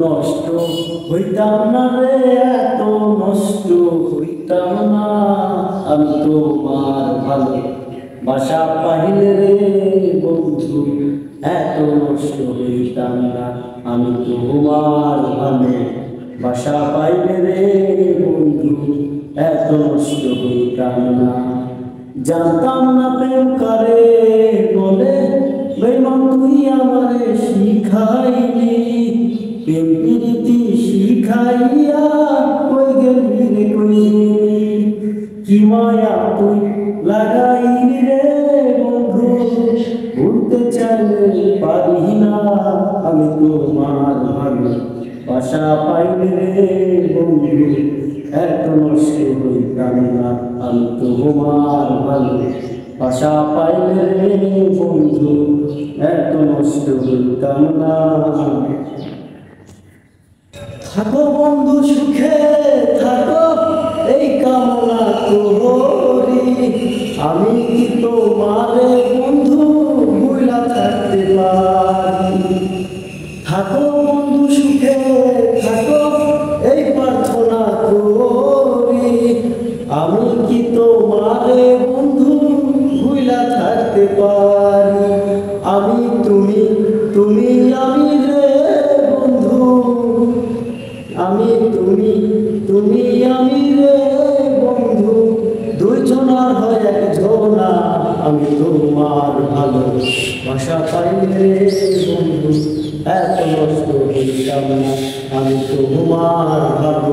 নষ্ট হইতাম না রে, এত নষ্ট হইতাম না। আমি তোমার ভালো বাসা পাইলে রে বন্ধু, এত নষ্ট হইতাম না। আমি তোমার ভালো বাসা পাইলে রে বন্ধু, এত নষ্ট হইতাম না। জানতাম না প্রেম কারে বলে, বেমান তুই আমারে শিখাইলি। প্রেম প্রীতি শিখাইয়া কই গেলি রে কই গেলি, কি মায়া তুই লাগাইলি রে বন্ধু, ভুলতে চাইলে পারি না। আমি তোমার ভালো বাসা পাইলে রে বন্ধু, এত নষ্ট হইতাম না। আমি তোমার ভালো বাসা পাইলে রে বন্ধু, এত নষ্ট হইতাম না। থাকো বন্ধু সুখে থাকো, এই কামনা করি। আমি কি তোমারে বন্ধু ভুলা থাকতে পারি? থাকো বন্ধু সুখে থাকো, এই প্রার্থনা করি। আমি কি তোমারে বন্ধু ভুলা থাকতে পারি? আমি তুমি, তুমি আমি রে বন্ধু, আমি তুমি, তুমি আমি রে বন্ধু, দুইজনার হয় একজনা। আমি তোমার ভালো বাসা পাইলে রে বন্ধু, এত নষ্ট হইতাম না। আমি তোমার ভালো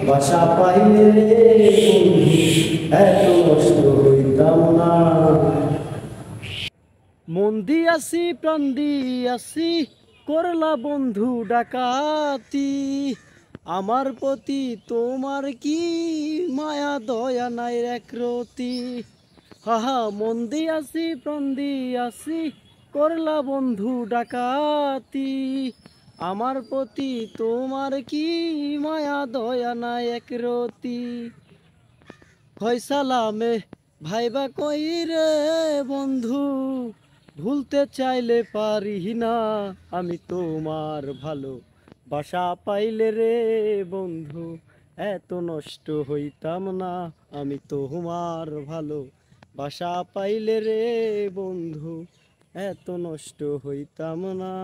বাসা পাইলে রে বন্ধু, এত নষ্ট হইতাম না। মন দিয়াছি প্রাণ দিয়াছি, করলা বন্ধু ডাকাতি। আমার প্রতি তোমার কি মায়া দয়া নাই একরতি। হাহা মন দিয়াছি প্রাণ দিয়াছি, করলা বন্ধু ডাকাতি। আমার প্রতি তোমার কি মায়া দয়া নাই একরতি। ফয়সালামে ভাইবা কই রে বন্ধু, ভুলতে চাইলে পারি না। আমি তোমার ভালো বাসা পাইলে রে বন্ধু, এত নষ্ট হইতাম না। আমি তোমার ভালো বাসা পাইলে রে বন্ধু, এত নষ্ট হইতাম না।